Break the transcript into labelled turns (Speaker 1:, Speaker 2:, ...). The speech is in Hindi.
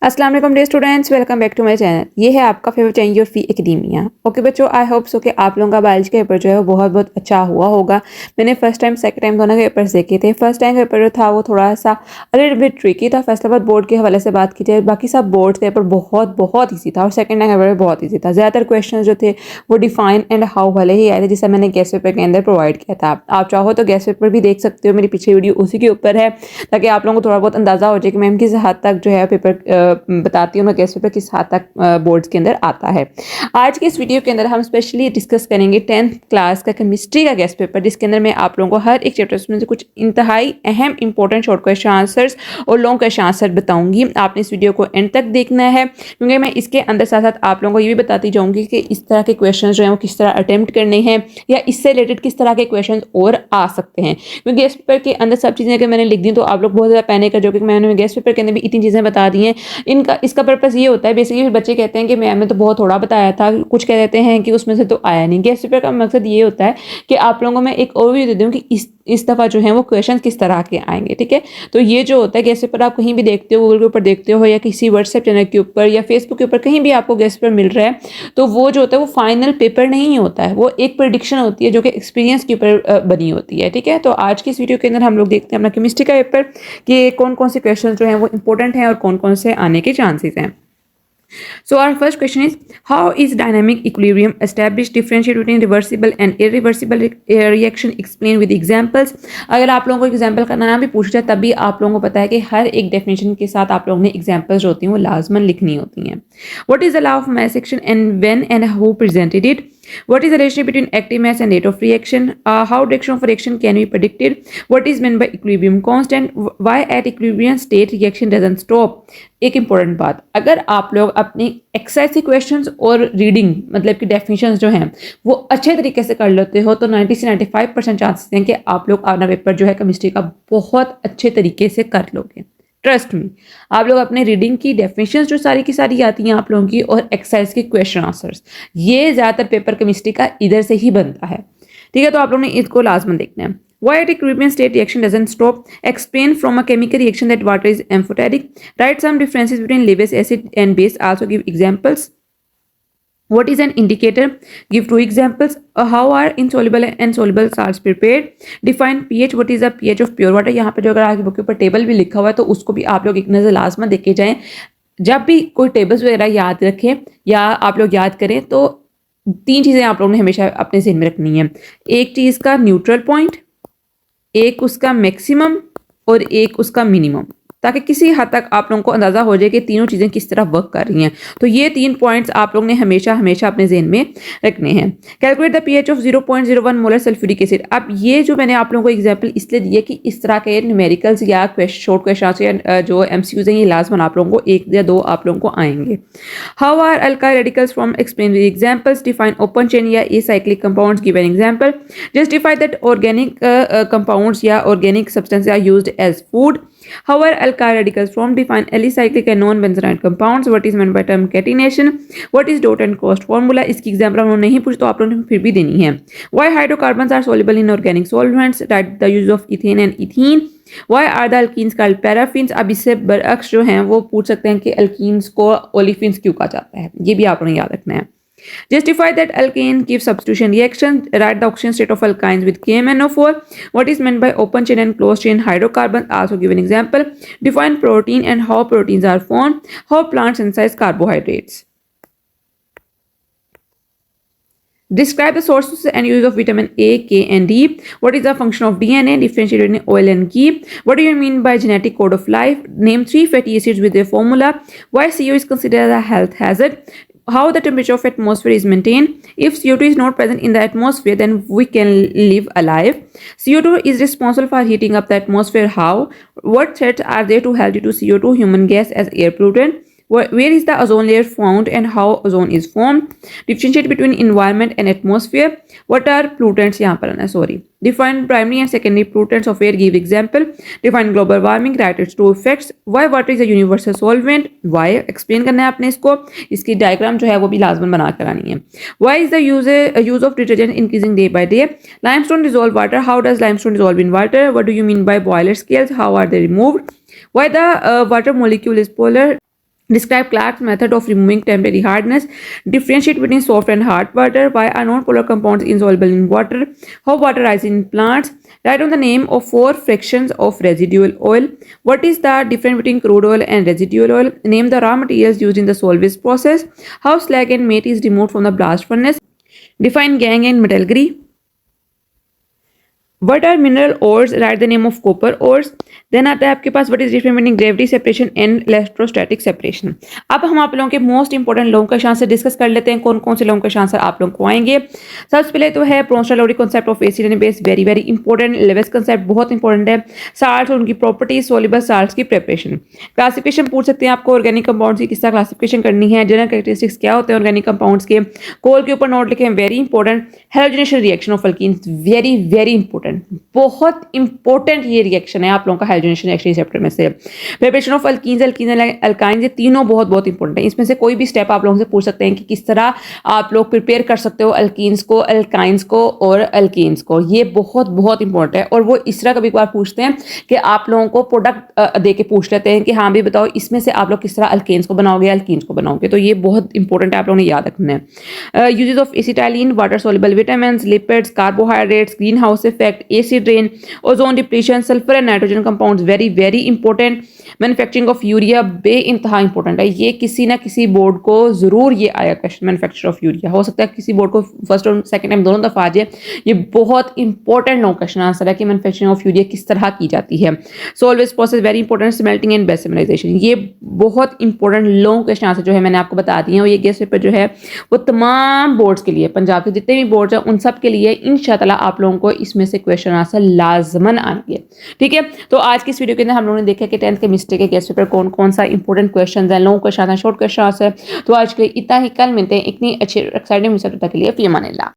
Speaker 1: अस्सलाम वालेकुम dear students, welcome back to my channel. ये है आपका favourite channel your fee academia. Okay बच्चों, आई होप सो कि आप लोगों का बायोलॉजी का पेपर जो है वो बहुत बहुत अच्छा हुआ होगा। मैंने फर्स्ट टाइम सेकंड टाइम दोनों के पेपर्स देखे थे। फर्स्ट टाइम का पेपर जो था वो थोड़ा सा लिटिल बिट ट्रिकी था। फैसलाबाद बोर्ड के हवाले से बात की जाए, बाकी सब बोर्ड के पेपर बहुत बहुत ईजी था और सेकंड टाइम का पेपर बहुत ईजी था। ज़्यादातर क्वेश्चन जो थे वो डिफाइन एंड हाउ वाले ही आए थे, जिसे मैंने गेस्ट पेपर के अंदर प्रोवाइड किया था। आप चाहो तो गेस्ट पेपर भी देख सकते हो, मेरी पीछे वीडियो उसी के ऊपर है, ताकि आप लोगों को थोड़ा बहुत अंदाज़ा हो जाए कि मैम किस हद तक जो है पेपर बताती हूँ मैं गेस्ट पेपर किस हद तक बोर्ड्स के अंदर आता है। आज के इस वीडियो के अंदर हम स्पेशली डिस्कस करेंगे 10th क्लास का केमिस्ट्री का गेस्ट पेपर, जिसके अंदर मैं आप लोगों को हर एक चैप्टर में से कुछ इंतहाई अहम इंपॉर्टेंट शॉर्ट क्वेश्चन आंसर्स और लॉन्ग क्वेश्चन आंसर बताऊंगी। आपने इस वीडियो को एंड तक देखना है, क्योंकि मैं इसके अंदर साथ साथ आप लोगों को ये भी बताती जाऊंगी कि इस तरह के क्वेश्चन जो हैं वो किस तरह अटेम्प्ट करने हैं या इससे रिलेटेड किस तरह के क्वेश्चन और आ सकते हैं। क्योंकि गेस्ट पेपर के अंदर सब चीज़ें अगर मैंने लिख दी तो आप लोग बहुत ज़्यादा पैनिक कर जाओगे कि मैंने गेस्ट पेपर के अंदर भी इतनी चीज़ें बता दी हैं। इसका पर्पस ये होता है बेसिकली, बच्चे कहते हैं कि मैम ने तो बहुत थोड़ा बताया था, कुछ कह देते हैं कि उसमें से तो आया नहीं। गेस्ट पेपर का मकसद ये होता है कि आप लोगों को मैं एक ओवरव्यू दे दूं कि इस दफ़ा जो है वो क्वेश्चन किस तरह के आएंगे। ठीक है, तो ये जो होता है गेस्ट पेपर आप कहीं भी देखते हो, गूगल के ऊपर देखते हो या किसी व्हाट्सएप चैनल के ऊपर या फेसबुक के ऊपर कहीं भी आपको गेस्ट पेपर मिल रहा है, तो वो जो होता है वो फाइनल पेपर नहीं होता है, वो एक प्रेडिक्शन होती है जो कि एक्सपीरियंस के ऊपर बनी होती है। ठीक है, तो आज की इस वीडियो के अंदर हम लोग देखते हैं अपना केमिस्ट्री का पेपर कि कौन कौन से क्वेश्चन जो हैं वो इंपॉर्टेंट हैं और कौन कौन से आने के चांसेस हैं। So our first question is, how is dynamic equilibrium established? Differentiate between reversible and irreversible reaction. Explain with examples. अगर आप लोगों को एग्जाम्पल का नाम भी पूछ जाए तभी आप लोगों को पता है कि हर एक डेफिनेशन के साथ आप लोगों ने एग्जाम्पल्स जो होती हैं वो लाजमन लिखनी होती हैं। What is the law of mass action and when and who presented it? What is the relationship between active mass and rate of reaction? How direction of reaction can be predicted? What is meant by equilibrium constant? Why at equilibrium state reaction doesn't stop? एक इंपॉर्टेंट बात, अगर आप लोग अपनी एक्सरसाइज के क्वेश्चंस और रीडिंग मतलब कि डेफिनेशंस जो हैं वो अच्छे तरीके से कर लेते हो तो 90 से 95% चांसेस हैं कि आप लोग अपना पेपर जो है केमिस्ट्री का बहुत अच्छे तरीके से कर लोगे। ट्रस्ट मी, आप लोग अपने रीडिंग की डेफिनेशंस जो सारी की सारी आती हैं आप लोगों की और एक्सरसाइज के क्वेश्चन आंसर्स, ये ज़्यादातर पेपर केमिस्ट्री का इधर से ही बनता है। ठीक है, तो आप लोगों ने इसको लाजमन देखना है। Why at equilibrium state reaction doesn't stop? Explain from a chemical reaction that water is amphoteric. Write some differences between Lewis acid and base. Also give examples. What is an indicator? Give 2 examples. How are insoluble and soluble salts prepared? Define pH. What is the pH of pure water? यहाँ पे जो अगर आपकी बुक के ऊपर टेबल भी लिखा हुआ है तो उसको भी आप लोग एक नज़र लाजमा देखे जाएं। जब भी कोई टेबल्स वगैरह याद रखें या आप लोग याद करें तो 3 चीज़ें आप लोगों ने हमेशा अपने ज़हन में रखनी है। एक चीज़ का न्यूट्रल पॉइंट, एक उसका मैक्सिमम और एक उसका मिनिमम, ताकि किसी हद तक आप लोगों को अंदाज़ा हो जाए कि तीनों चीज़ें किस तरह वर्क कर रही हैं। तो ये 3 पॉइंट्स आप लोगों ने हमेशा हमेशा अपने ज़हन में रखने हैं। Calculate the pH of 0.01 molar sulphuric acid. अब ये जो मैंने आप लोगों को एग्जांपल इसलिए दिए कि इस तरह के न्यूमेरिकल्स या शॉर्ट क्वेश्चन या जो एमसीक्यूज हैं ये लाजमन आप लोगों को 1 या 2 आप लोगों को आएंगे। How are alkyl radicals from? Explain with examples. Define open chain या acyclic compounds. Give an example. Justify that organic compounds या organic substance are used as food. How are alkyl radicals formed? Define alicyclic and non-benzonide compounds. What is meant by term catenation? What is dot and cost formula? इसकी एग्जाम्पल हम नहीं पूछ तो आप लोगों ने फिर भी देनी है। Why hydrocarbons are soluble in organic solvents? Write the use of ethane and ethene. Why are the alkenes called paraffins? अब इससे बरअक्स जो हैं वो पूछ सकते हैं कि alkenes को olefins क्यों कहा जाता है, ये भी आप लोगों ने याद रखना है। Justify that alkane gives substitution reaction. Write the oxidation state of alkynes with KMnO4. What is meant by open chain and closed chain hydrocarbons? Also give an example. Define protein and how proteins are formed. How plants synthesize carbohydrates. Describe the sources and use of vitamin A, K, and D. What is the function of DNA? Differentiate between oil and ghee. What do you mean by genetic code of life? Name 3 fatty acids with their formula. Why CO is considered a health hazard? How the temperature of atmosphere is maintained. If CO2 is not present in the atmosphere, then we can live alive. CO2 is responsible for heating up the atmosphere. How? What threats are there to health due to CO2 human gas as air pollutant? Where is the ozone layer found and how ozone is formed? Differentiate between environment and atmosphere. What are pollutants? यहाँ पर आना sorry. Define primary and secondary pollutants of air. Give example. Define global warming. Write its 2 effects. Why water is a universal solvent? Why? Explain करना है आपने इसको। इसकी डायग्राम जो है वो भी लाजमन बना कर आनी है। Why is the use of detergent increasing day by day? Limestone dissolve water. How does limestone dissolve in water? What do you mean by boiler scales? How are they removed? Why the water molecule is polar? Describe Clark's method of removing temporary hardness. Differentiate between soft and hard water. Why are non-polar compounds insoluble in water? How water rises in plants? Write down the name of 4 fractions of residual oil. What is the difference between crude oil and residual oil? Name the raw materials used in the Solvay's process. How slag and matte is removed from the blast furnace? Define gangue and metallurgy. What are mineral ores? Write the name of copper ores. Then आता है आपके पास what is difference between gravity separation and electrostatic separation. अब हम आप लोगों के most important long question answer discuss कर लेते हैं। कौन कौन से लॉन्ग क्वेश्चन आंसर आप लोगों को आएंगे। सबसे पहले तो है Bronsted Lowry concept of acid and base, very very important. Lewis concept बहुत इंपॉर्टेंट है। साल्ट्स और उनकी प्रॉपर्टीज, सॉल्युबल साल्ट्स की प्रिपरेशन। क्लासिफिकेशन पूछ सकते हैं आपको, ऑर्गेनिक कंपाउंड्स की किस तरह क्लासिफिकेशन करनी है, जनरल कैरेक्टरिस्टिक्स क्या होते हैं ऑर्गेनिक कंपाउंड्स के। कोल के ऊपर नोट लिखें, very important. Halogenation reaction of alkenes, very very important, बहुत इंपॉर्टेंट ये रिएक्शन है आप लोगों का हेलोजनेशन रिएक्शन चैप्टर में से। प्रिपरेशन ऑफ अल्कीन्स, अल्काइंस, ये तीनों बहुत बहुत इंपॉर्टेंट है। इसमें से कोई भी स्टेप आप लोगों से पूछ सकते हैं कि किस तरह आप लोग प्रिपेयर कर सकते हो अल्कीन्स को, अल्काइंस को और अल्कीन्स को। ये बहुत बहुत इंपॉर्टेंट है। और वो इस तरह कभी कभार पूछते हैं कि आप लोगों को प्रोडक्ट दे के पूछ लेते हैं कि हाँ भी बताओ इसमें से आप लोग किस तरह अल्केन्स को बनाओगे, अल्कीन्स को बनाओगे। तो ये बहुत इंपॉर्टेंट है, आप लोगों ने याद रखना है। Uses of acetylene, water soluble vitamin, lipids, carbohydrates, green house effect, acid rain, ozone depletion, sulphur and nitrogen compounds, very very important. Manufacturing of urea, बे इंतहा इंपॉर्टेंट है। ये किसी ना किसी बोर्ड को जरूर ये आया क्वेश्चन, मैन्युफैक्चर ऑफ यूरिया। हो सकता है किसी बोर्ड को फर्स्ट और सेकंड टाइम दोनों दफा आ जाए। ये बहुत इंपॉर्टेंट नो क्वेश्चन आंसर है कि मैन्युफैक्चरिंग ऑफ यूरिया किस तरह की जाती है। Solvay process, very important. Smelting and bessemerisation, ये बहुत इंपॉर्टेंट लॉन्ग क्वेश्चन आंसर जो है मैंने आपको बता दिए हैं। और ये गेस्ट पेपर जो है वो तमाम बोर्ड्स के लिए, पंजाब के जितने भी बोर्ड्स हैं उन सब के लिए इंशाल्लाह आप लोगों को इसमें से क्वेश्चन आंसर लाजमन आएंगे। ठीक है, तो आज की इस वीडियो के अंदर हम लोगों ने देखा कि 10th केमिस्ट्री के गेस्ट पेपर कौन कौन सा इंपॉर्टेंट क्वेश्चन है, लॉन्ग क्वेश्चन है, शॉर्ट क्वेश्चन है। तो आज के लिए इतना ही, कल मिलते हैं इतनी अच्छी एक्साइटिंग के लिए। फी अमान अल्लाह।